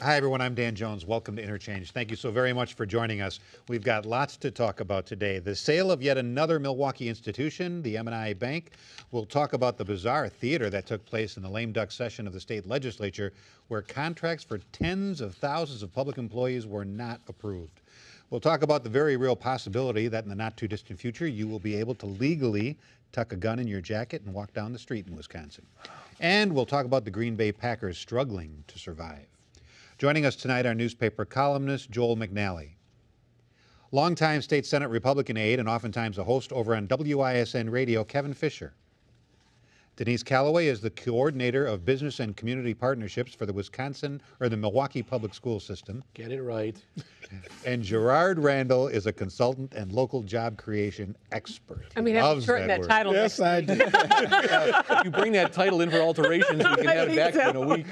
Hi, everyone. I'm Dan Jones. Welcome to Interchange. Thank you so very much for joining us. We've got lots to talk about today. The sale of yet another Milwaukee institution, the McNally Bank. We'll talk about the bizarre theater that took place in the lame duck session of the state legislature, where contracts for tens of thousands of public employees were not approved. We'll talk about the very real possibility that in the not-too-distant future, you will be able to legally tuck a gun in your jacket and walk down the street in Wisconsin. And we'll talk about the Green Bay Packers struggling to survive. Joining us tonight, our newspaper columnist, Joel McNally. Longtime State Senate Republican aide and oftentimes a host over on WISN Radio, Kevin Fischer. Denise Callaway is the coordinator of business and community partnerships for the Milwaukee Public School System. Get it right. And Gerard Randall is a consultant and local job creation expert. I mean, I've shortened that title. Yes, I do. You bring that title in for alterations, we can have it back in a week.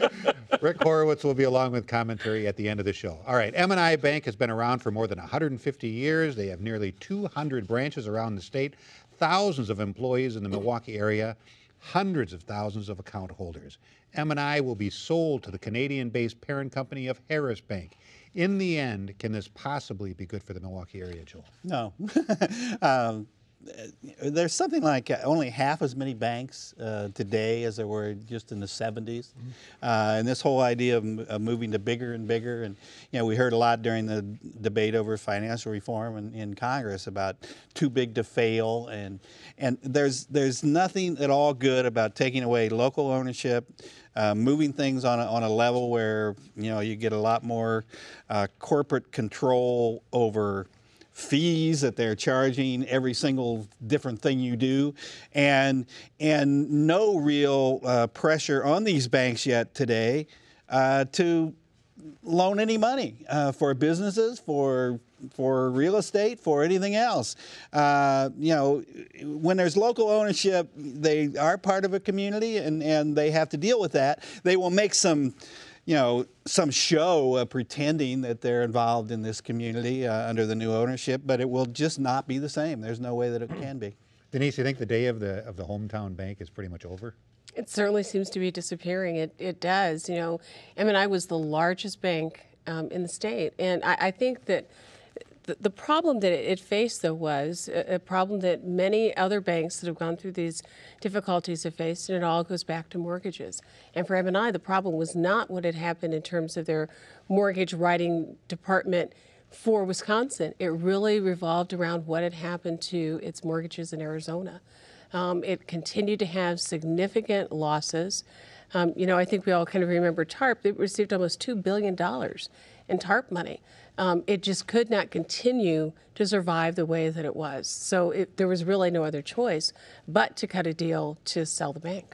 Rick Horowitz will be along with commentary at the end of the show. All right, McNally Bank has been around for more than 150 years. They have nearly 200 branches around the state, thousands of employees in the Milwaukee area, hundreds of thousands of account holders. McNally will be sold to the Canadian-based parent company of Harris Bank. In the end, can this possibly be good for the Milwaukee area, Joel? No. There's something like only half as many banks today as there were just in the 70s. And this whole idea of moving to bigger and bigger, and we heard a lot during the debate over financial reform in Congress about too big to fail, and there's nothing at all good about taking away local ownership, moving things on a level where you get a lot more corporate control over fees that they're charging every single different thing you do, and no real pressure on these banks yet today to loan any money for businesses, for real estate, for anything else. When there's local ownership, they are part of a community, and they have to deal with that. They will make some show pretending that they're involved in this community under the new ownership, but it will just not be the same. There's no way that it can be. Denise, you think the day of the hometown bank is pretty much over? It certainly seems to be disappearing. It does. McNally was the largest bank in the state, and I think that the problem that it faced, though, was a problem that many other banks that have gone through these difficulties have faced, and it all goes back to mortgages. And for McNally, the problem was not what had happened in terms of their mortgage writing department for Wisconsin. It really revolved around what had happened to its mortgages in Arizona. It continued to have significant losses. I think we all kind of remember TARP. They received almost $2 billion in TARP money. It just could not continue to survive the way that it was. So there was really no other choice but to cut a deal to sell the bank.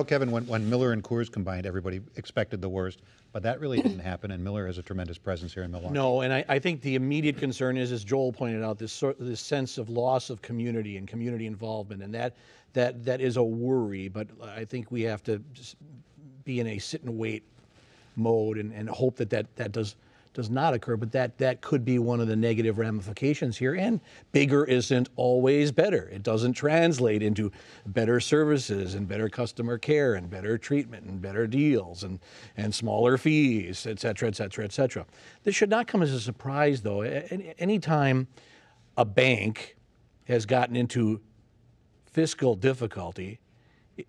Kevin, when Miller and Coors combined, everybody expected the worst, but that really didn't happen, and Miller has a tremendous presence here in Milwaukee. No, and I think the immediate concern is, as Joel pointed out, this sense of loss of community and community involvement, and that is a worry, but I think we have to just be in a sit and wait mode and hope that does not occur, but that could be one of the negative ramifications here. And bigger isn't always better. It doesn't translate into better services and better customer care and better treatment and better deals and smaller fees, et cetera, et cetera, et cetera. This should not come as a surprise, though. Anytime a bank has gotten into fiscal difficulty,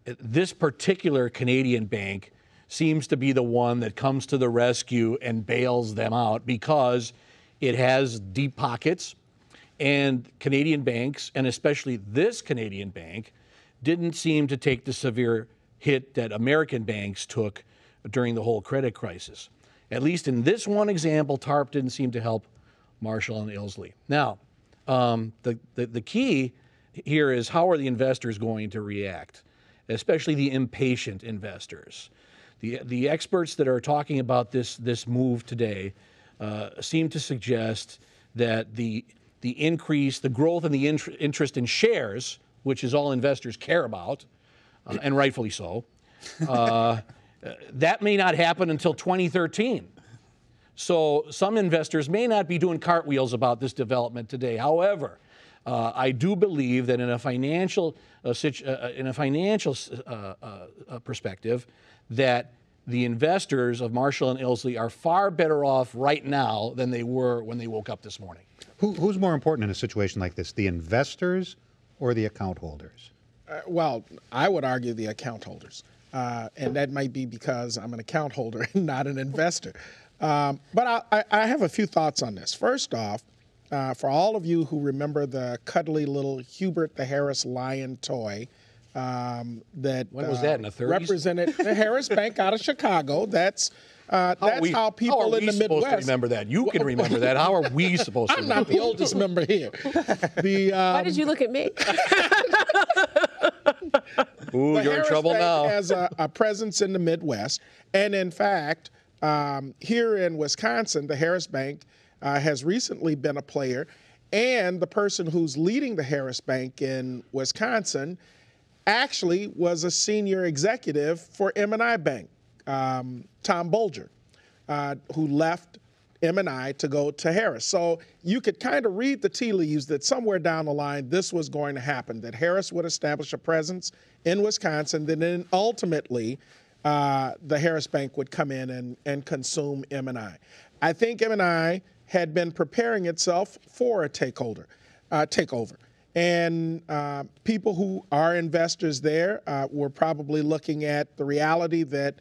this particular Canadian bank seems to be the one that comes to the rescue and bails them out because it has deep pockets, and Canadian banks, and especially this Canadian bank, didn't seem to take the severe hit that American banks took during the whole credit crisis. At least in this one example, TARP didn't seem to help Marshall and Ilsley. Now, the key here is, how are the investors going to react, especially the impatient investors? The experts that are talking about this move today seem to suggest that the increase, the growth in the interest in shares, which is all investors care about, and rightfully so, that may not happen until 2013. So some investors may not be doing cartwheels about this development today. However, I do believe that in a financial perspective, that the investors of Marshall and Ilsley are far better off right now than they were when they woke up this morning. Who's more important in a situation like this, the investors or the account holders? Well, I would argue the account holders. And that might be because I'm an account holder and not an investor. But I have a few thoughts on this. First off, for all of you who remember the cuddly little Hubert the Harris lion toy that When was that, in the 30s? represented the Harris Bank out of Chicago. That's how people how are in the we supposed Midwest to remember that? You can remember that. How are we supposed to I'm remember not the oldest member here. Why did you look at me? Ooh, The you're in Harris trouble Bank now. has a presence in the Midwest, and in fact, here in Wisconsin, the Harris Bank has recently been a player, and the person who's leading the Harris Bank in Wisconsin actually was a senior executive for M&I Bank, Tom Bolger, who left M&I to go to Harris. So you could kind of read the tea leaves that somewhere down the line this was going to happen, that Harris would establish a presence in Wisconsin, then ultimately the Harris Bank would come in and consume M&I. I think M&I had been preparing itself for a takeover. And people who are investors there were probably looking at the reality that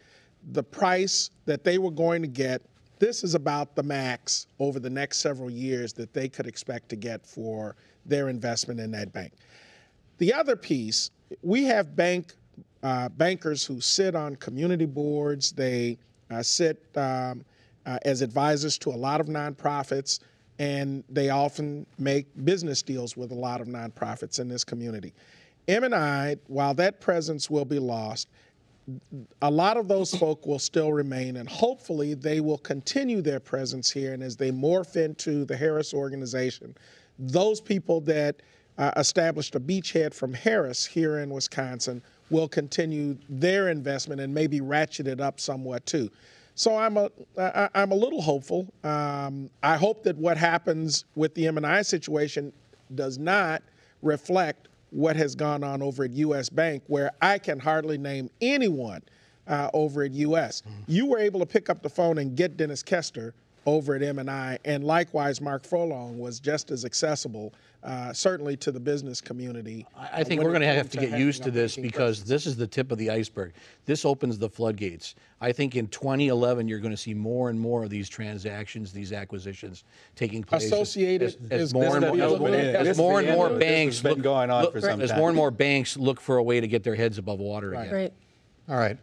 the price that they were going to get, this is about the max over the next several years that they could expect to get for their investment in that bank. The other piece, we have bankers who sit on community boards. They sit as advisors to a lot of nonprofits, and they often make business deals with a lot of nonprofits in this community. M&I, while that presence will be lost, a lot of those folk will still remain, and hopefully they will continue their presence here. And as they morph into the Harris organization, those people that established a beachhead from Harris here in Wisconsin will continue their investment and maybe ratchet it up somewhat too. So I'm a little hopeful. I hope that what happens with the M&I situation does not reflect what has gone on over at U.S. Bank, where I can hardly name anyone over at U.S. You were able to pick up the phone and get Dennis Kester over at M&I, and likewise Mark Furlong was just as accessible, certainly to the business community. I think we're going to have to get used to this because this is the tip of the iceberg. This opens the floodgates. I think in 2011 you're going to see more and more of these transactions, these acquisitions taking place. Associated as more and more banks been going on for some as time. more and more banks look for a way to get their heads above water again. Right. All right.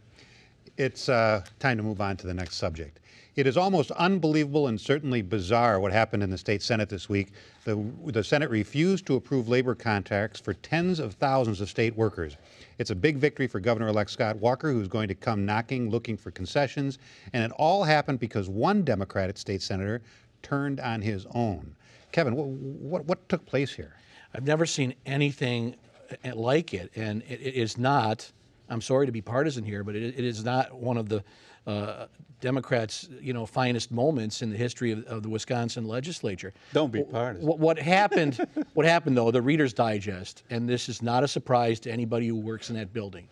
It's time to move on to the next subject. It is almost unbelievable and certainly bizarre what happened in the state Senate this week. The Senate refused to approve labor contracts for tens of thousands of state workers. It's a big victory for Governor-elect Scott Walker, who's going to come knocking, looking for concessions. And it all happened because one Democratic state senator turned on his own. Kevin, what took place here? I've never seen anything like it, and it is not, I'm sorry to be partisan here, but it is not one of the Democrats' finest moments in the history of the Wisconsin legislature. Don't be partisan. What happened though, the Reader's Digest, and this is not a surprise to anybody who works in that building,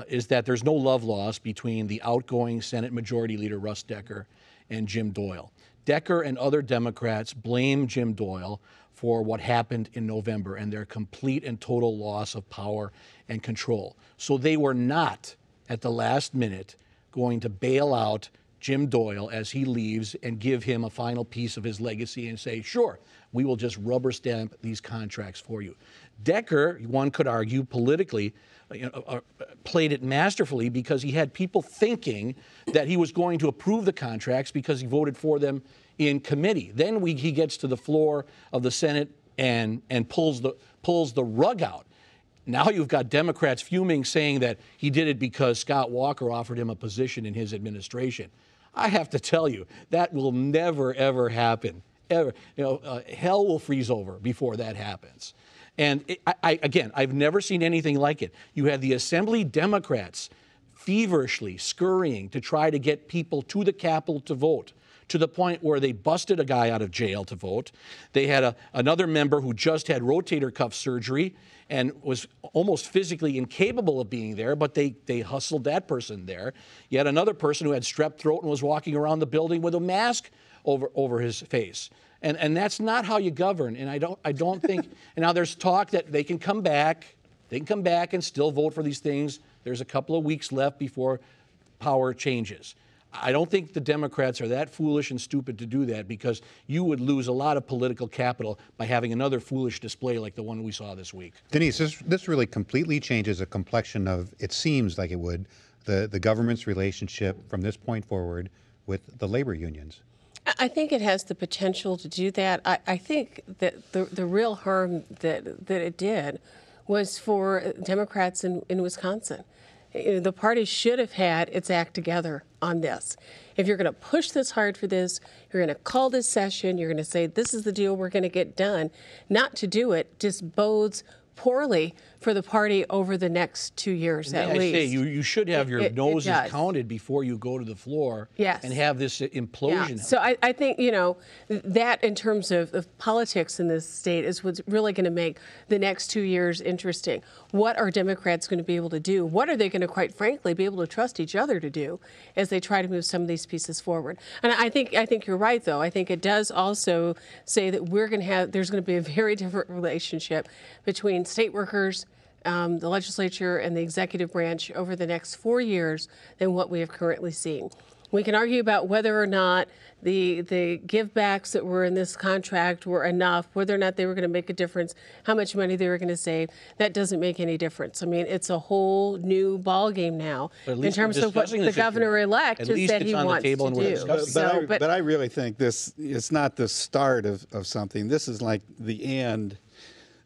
is that there's no love lost between the outgoing Senate Majority Leader Russ Decker and Jim Doyle. Decker and other Democrats blame Jim Doyle for what happened in November and their complete and total loss of power and control. So they were not, at the last minute, going to bail out Jim Doyle as he leaves and give him a final piece of his legacy and say, sure, we will just rubber stamp these contracts for you. Decker, one could argue politically, played it masterfully because he had people thinking that he was going to approve the contracts because he voted for them in committee. Then he gets to the floor of the Senate and pulls the rug out. Now you've got Democrats fuming, saying that he did it because Scott Walker offered him a position in his administration. I have to tell you, that will never, ever happen. Ever. Hell will freeze over before that happens. And again, I've never seen anything like it. You have the Assembly Democrats feverishly scurrying to try to get people to the Capitol to vote, to the point where they busted a guy out of jail to vote. They had another member who just had rotator cuff surgery and was almost physically incapable of being there, but they hustled that person there. You had another person who had strep throat and was walking around the building with a mask over his face. And that's not how you govern. And I don't think, and now there's talk that they can come back and still vote for these things. There's a couple of weeks left before power changes. I don't think the Democrats are that foolish and stupid to do that, because you would lose a lot of political capital by having another foolish display like the one we saw this week. Denise, this really completely changes the complexion of, it seems like it would, the government's relationship from this point forward with the labor unions. I think it has the potential to do that. I think that the real harm that it did was for Democrats in Wisconsin. The party should have had its act together on this. If you're going to push this hard for this, you're going to call this session, you're going to say this is the deal we're going to get done. Not to do it just bodes poorly for the party over the next 2 years at least. I say you should have your noses counted before you go to the floor and have this implosion. Yeah. So I think, that in terms of politics in this state is what's really going to make the next 2 years interesting. What are Democrats going to be able to do? What are they going to, quite frankly, be able to trust each other to do as they try to move some of these pieces forward? And I think you're right, though. I think it does also say that there's going to be a very different relationship between state workers, the legislature, and the executive branch over the next 4 years than what we have currently seen. We can argue about whether or not the givebacks that were in this contract were enough, whether or not they were going to make a difference, how much money they were going to save. That doesn't make any difference. I mean, it's a whole new ballgame now in terms of what the governor-elect has said he wants to do. But I really think this is not the start of something. This is like the end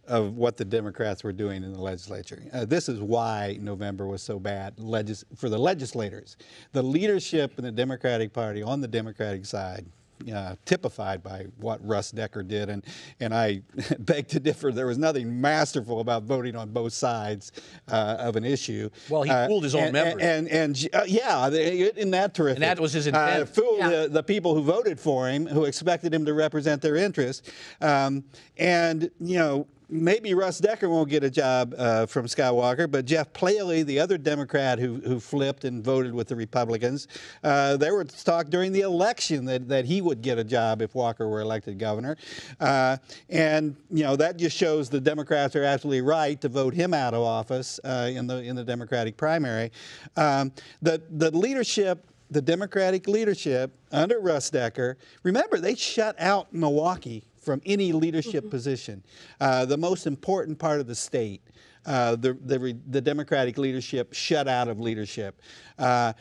of what the Democrats were doing in the legislature. This is why November was so bad for the legislators. The leadership in the Democratic Party on the Democratic side, typified by what Russ Decker did, and I beg to differ. There was nothing masterful about voting on both sides of an issue. Well, he fooled his own members. Isn't that terrific? And that was his intent. Fooled the people who voted for him, who expected him to represent their interests. Maybe Russ Decker won't get a job from Scott Walker, but Jeff Paley, the other Democrat who flipped and voted with the Republicans, there was talk during the election that he would get a job if Walker were elected governor. That just shows the Democrats are absolutely right to vote him out of office in the Democratic primary. The leadership, the Democratic leadership under Russ Decker, remember, they shut out Milwaukee from any leadership position. The most important part of the state, the Democratic leadership shut out of leadership. They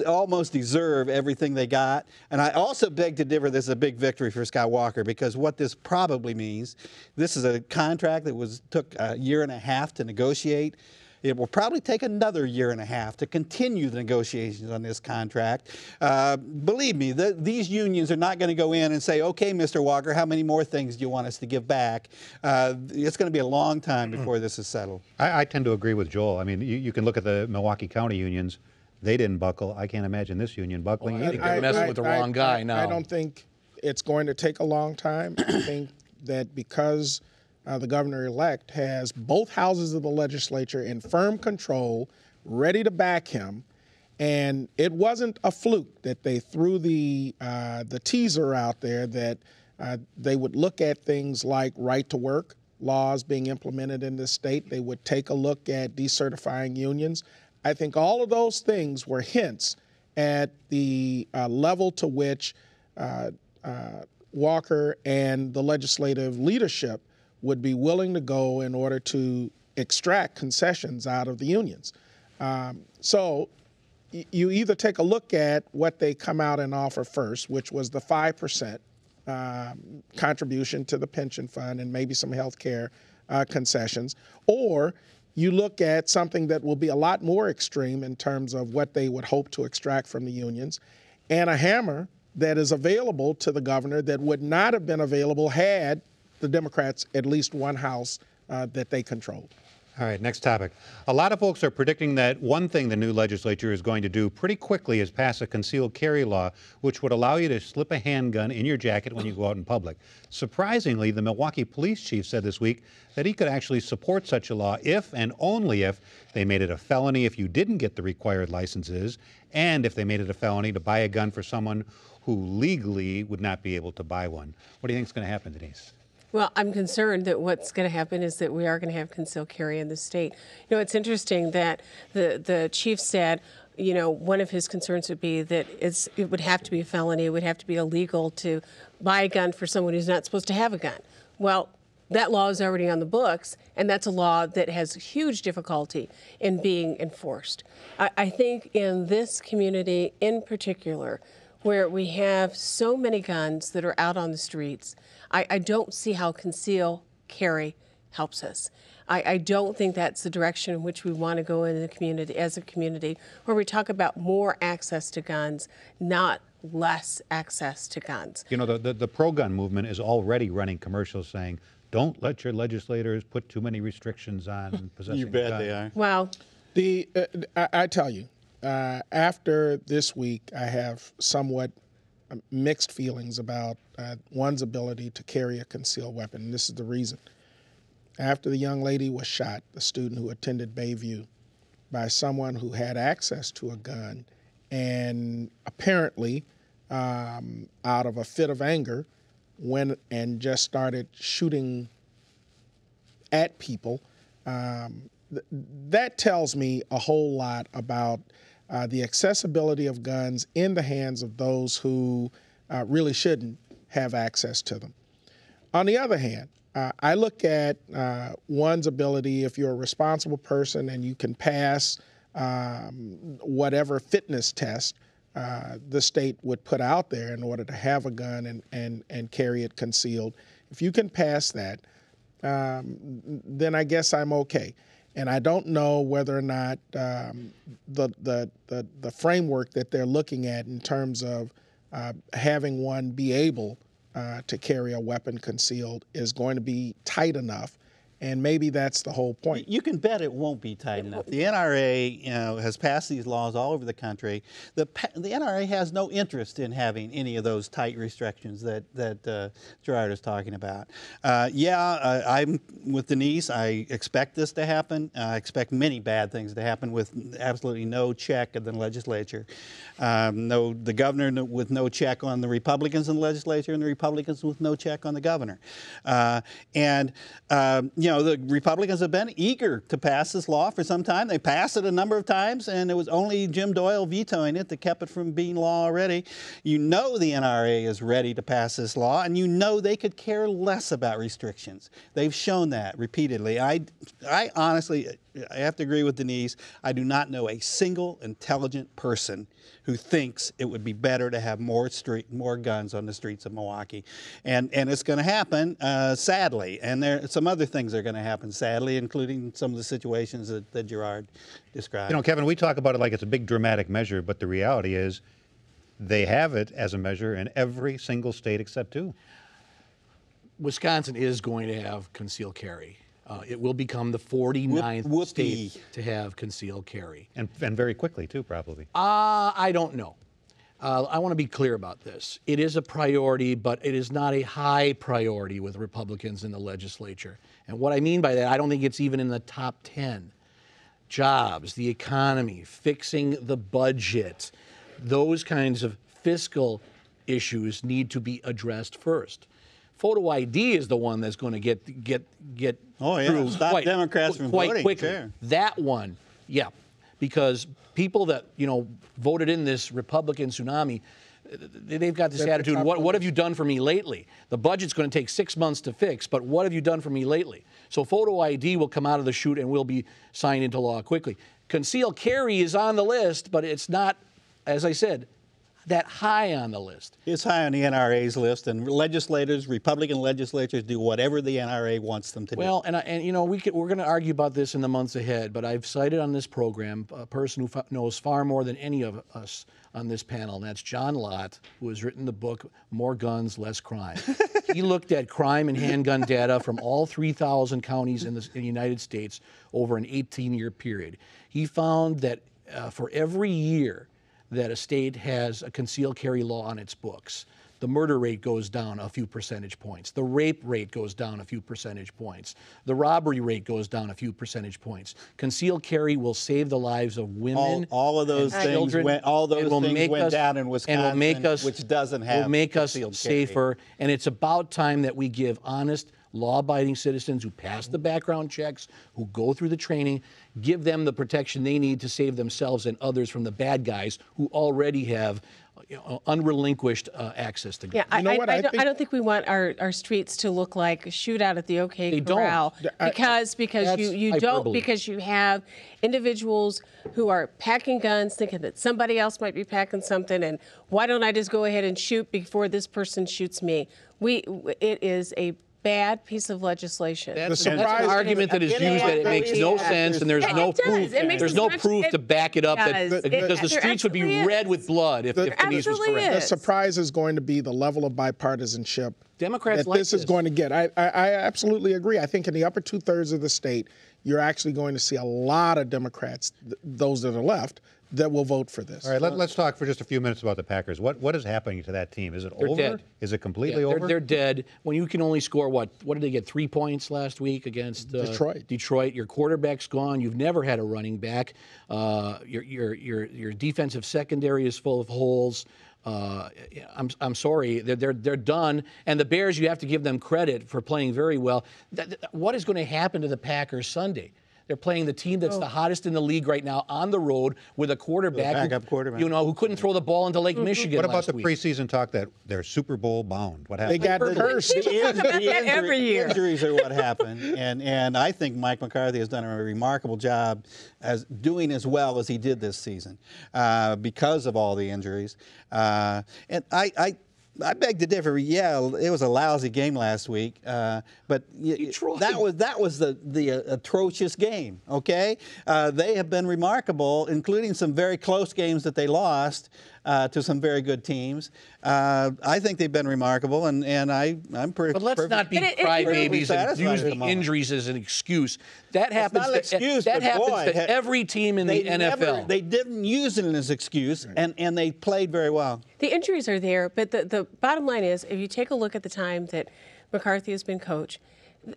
almost deserve everything they got. And I also beg to differ, this is a big victory for Scott Walker, because what this probably means, this is a contract that took a year and a half to negotiate. It will probably take another year and a half to continue the negotiations on this contract. Believe me, these unions are not going to go in and say, okay, Mr. Walker, how many more things do you want us to give back? It's going to be a long time before this is settled. I tend to agree with Joel. I mean, you can look at the Milwaukee County unions. They didn't buckle. I can't imagine this union buckling. Well, I think they're messing with the wrong guy now. I don't think it's going to take a long time. I think that because the governor-elect has both houses of the legislature in firm control, ready to back him, and it wasn't a fluke that they threw the teaser out there that they would look at things like right-to-work laws being implemented in this state. They would take a look at decertifying unions. I think all of those things were hints at the level to which Walker and the legislative leadership would be willing to go in order to extract concessions out of the unions. So you either take a look at what they come out and offer first, which was the 5% contribution to the pension fund and maybe some health care concessions, or you look at something that will be a lot more extreme in terms of what they would hope to extract from the unions, and a hammer that is available to the governor that would not have been available had the Democrats at least one house that they controlled. All right, next topic. A lot of folks are predicting that one thing the new legislature is going to do pretty quickly is pass a concealed carry law, which would allow you to slip a handgun in your jacket when you go out in public. Surprisingly, the Milwaukee police chief said this week that he could actually support such a law if and only if they made it a felony if you didn't get the required licenses, and if they made it a felony to buy a gun for someone who legally would not be able to buy one. What do you think is going to happen, Denise? Well, I'm concerned that what's going to happen is that we are going to have concealed carry in the state. You know, it's interesting that the chief said, you know, one of his concerns would be that it would have to be a felony, it would have to be illegal to buy a gun for someone who's not supposed to have a gun. Well, that law is already on the books, and that's a law that has huge difficulty in being enforced. I think in this community in particular, where we have so many guns that are out on the streets, I don't see how conceal carry helps us. I don't think that's the direction in which we want to go in the community, as a community, where we talk about more access to guns, not less access to guns. You know, the pro-gun movement is already running commercials saying, don't let your legislators put too many restrictions on possessing You bet a gun. they are. Well, I tell you, after this week, I have somewhat mixed feelings about one's ability to carry a concealed weapon. And this is the reason. After the young lady was shot, the student who attended Bayview, by someone who had access to a gun and apparently, out of a fit of anger, went and just started shooting at people, that tells me a whole lot about the accessibility of guns in the hands of those who really shouldn't have access to them. On the other hand, I look at one's ability, if you're a responsible person and you can pass whatever fitness test the state would put out there in order to have a gun and carry it concealed. If you can pass that, then I guess I'm okay. And I don't know whether or not the framework that they're looking at in terms of having one be able to carry a weapon concealed is going to be tight enough. And maybe that's the whole point. You can bet it won't be tight enough. The NRA, has passed these laws all over the country. The NRA has no interest in having any of those tight restrictions that Gerard is talking about. I'm with Denise. I expect this to happen. I expect many bad things to happen with absolutely no check of the legislature. The governor with no check on the Republicans in the legislature, and the Republicans with no check on the governor. The Republicans have been eager to pass this law for some time. They passed it a number of times, and it was only Jim Doyle vetoing it that kept it from being law already. You know the NRA is ready to pass this law, and you know they could care less about restrictions. They've shown that repeatedly. I honestly, I have to agree with Denise. I do not know a single intelligent person who thinks it would be better to have more guns on the streets of Milwaukee. And it's going to happen, sadly. And there some other things are going to happen, sadly, including some of the situations that Gerard described. You know, Kevin, we talk about it like it's a big dramatic measure, but the reality is they have it as a measure in every single state except two. Wisconsin is going to have concealed carry. It will become the 49th state to have concealed carry. And very quickly, too, probably. I don't know. I want to be clear about this. It is a priority, but it is not a high priority with Republicans in the legislature. And what I mean by that, I don't think it's even in the top 10. Jobs, the economy, fixing the budget, those kinds of fiscal issues need to be addressed first. Photo ID is the one that's going to get through Stop Democrats from quite voting. quickly. Sure. That one, yeah, because people that voted in this Republican tsunami, they've got this attitude. What have you done for me lately? The budget's going to take 6 months to fix, but what have you done for me lately? So photo ID will come out of the chute and will be signed into law quickly. Concealed carry is on the list, but it's not, as I said, that high on the list. It's high on the NRA's list, and Republican legislatures do whatever the NRA wants them to do. Well, we're going to argue about this in the months ahead, but I've cited on this program a person who knows far more than any of us on this panel, and that's John Lott, who has written the book More Guns, Less Crime. He looked at crime and handgun data from all 3,000 counties in the United States over an 18-year period. He found that for every year that a state has a concealed carry law on its books, the murder rate goes down a few percentage points. The rape rate goes down a few percentage points. The robbery rate goes down a few percentage points. Concealed carry will save the lives of women. All of those and things children, went. All those things went down in Wisconsin, and will make us, which doesn't have will make us concealed carry. safer. And it's about time that we give honest, law-abiding citizens who pass the background checks, who go through the training, give them the protection they need to save themselves and others from the bad guys who already have unrelinquished access to guns. Yeah, You know what? I don't think we want our streets to look like a shootout at the OK Corral because you don't, because you have individuals who are packing guns thinking that somebody else might be packing something, and why don't I just go ahead and shoot before this person shoots me? It is a bad piece of legislation. That's an argument that is used that it makes no sense and there's no proof. There's no proof to back it up because the streets would be red with blood if Denise was correct. The surprise is going to be the level of bipartisanship Democrats that like this is going to get. I absolutely agree. I think in the upper 2/3 of the state, you're actually going to see a lot of Democrats, those that are left, that will vote for this. All right, let's talk for just a few minutes about the Packers. What is happening to that team? Is it over? Dead. Is it completely over? They're dead. When you can only score, what did they get, 3 points last week against Detroit. Your quarterback's gone. You've never had a running back. Your defensive secondary is full of holes. I'm sorry, they're done. And the Bears, you have to give them credit for playing very well. What is going to happen to the Packers Sunday? They're playing the team that's the hottest in the league right now on the road with a quarterback, who couldn't throw the ball into Lake Michigan. What about the week. preseason talk that they're Super Bowl bound? What happened? They got cursed. Every year. Injuries are what happened, and I think Mike McCarthy has done a remarkable job as doing as well as he did this season because of all the injuries. And I beg to differ. Yeah, it was a lousy game last week, but that was the atrocious game. Okay, they have been remarkable, including some very close games that they lost to some very good teams. I think they've been remarkable, and I'm pretty. But let's not be crybabies and use the injuries as an excuse. That happens. That happens to every team in the NFL. They didn't use it as an excuse, and they played very well. The injuries are there, but the bottom line is, if you take a look at the time that McCarthy has been coach,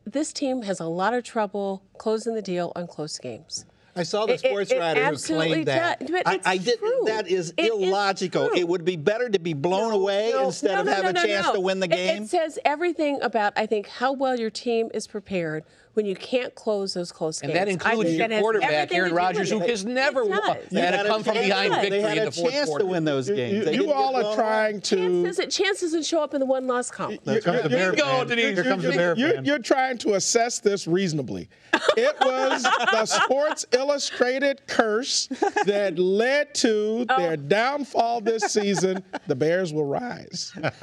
this team has a lot of trouble closing the deal on close games. I saw the sports writer who claimed that. I did. That is illogical. It would be better to be blown away instead of have a chance to win the game. It says everything about, I think, how well your team is prepared when you can't close those close games. And that includes your quarterback, Aaron Rodgers, who has never won. Had a come from behind victory in the fourth quarter. They had a chance to win those games. You all are trying to. Chance doesn't show up in the one-loss column. Here comes the Bear fan. Here comes the Bear fan. You're trying to assess this reasonably. It was the Sports Illustrated curse that led to their downfall this season. The Bears will rise. You're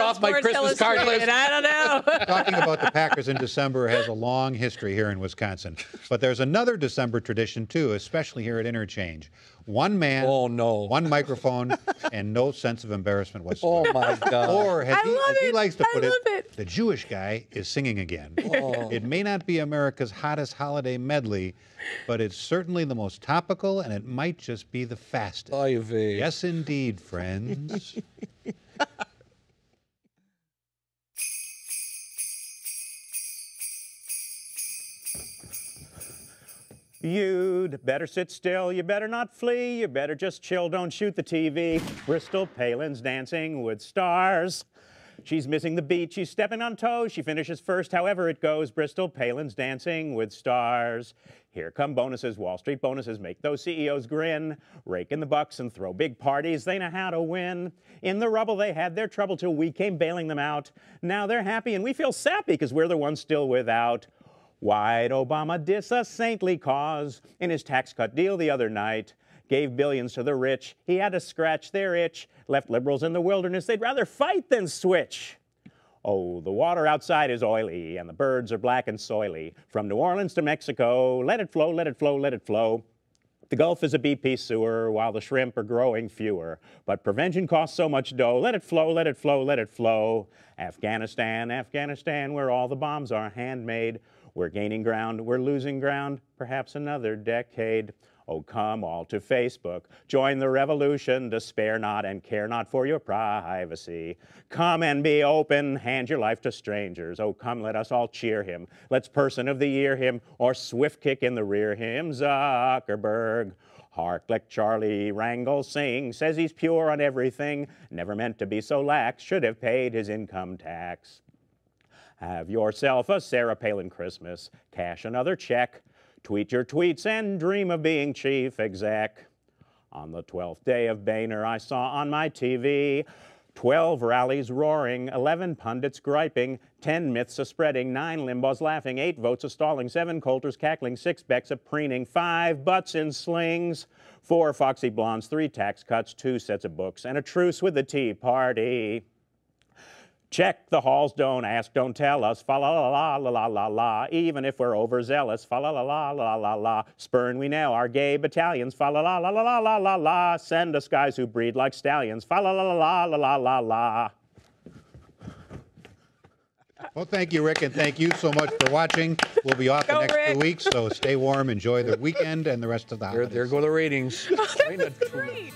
off my Christmas card list. I don't know. Talking about the Packers in December has a long history here in Wisconsin. But there's another December tradition, too, especially here at Interchange. One man, one microphone, and no sense of embarrassment whatsoever. Oh, my God. Or, as he likes to put it, the Jewish guy is singing again. It may not be America's hottest holiday medley, but it's certainly the most topical, and it might just be the fastest. Yes, indeed, friends. You'd better sit still, you better not flee, you better just chill, don't shoot the TV. Bristol Palin's dancing with stars. She's missing the beat, she's stepping on toes, she finishes first, however it goes. Bristol Palin's dancing with stars. Here come bonuses, Wall Street bonuses, make those CEOs grin. Rake in the bucks and throw big parties, they know how to win. In the rubble they had their trouble till we came bailing them out. Now they're happy and we feel sappy because we're the ones still without. Why'd Obama diss a saintly cause in his tax cut deal the other night? Gave billions to the rich, he had to scratch their itch. Left liberals in the wilderness, they'd rather fight than switch. Oh, the water outside is oily, and the birds are black and soily. From New Orleans to Mexico, let it flow, let it flow, let it flow. The Gulf is a BP sewer while the shrimp are growing fewer. But prevention costs so much dough. Let it flow, let it flow, let it flow. Afghanistan, Afghanistan, where all the bombs are handmade. We're gaining ground, we're losing ground, perhaps another decade. Oh, come all to Facebook, join the revolution, despair not and care not for your privacy. Come and be open, hand your life to strangers. Oh, come, let us all cheer him. Let's Person of the Year him, or swift kick in the rear him, Zuckerberg. Hark, let Charlie Rangel sing, says he's pure on everything, never meant to be so lax, should have paid his income tax. Have yourself a Sarah Palin Christmas, cash another check, tweet your tweets and dream of being chief exec. On the 12th day of Boehner, I saw on my TV 12 rallies roaring, 11 pundits griping, 10 myths a-spreading, 9 Limbaughs laughing, 8 votes a-stalling, 7 Coulters cackling, 6 Becks a-preening, 5 butts in slings, 4 foxy blondes, 3 tax cuts, 2 sets of books, and a truce with the Tea Party. Check the halls, don't ask, don't tell us, fa la la la la la la la, even if we're overzealous, fa la la la la la la. Spurn we now our gay battalions, fa la la la la la la la. Send us guys who breed like stallions, fa la la la la la la la. Well, thank you, Rick, and thank you so much for watching. We'll be off the next 2 weeks, so stay warm, enjoy the weekend and the rest of the holidays. There go the ratings. Great.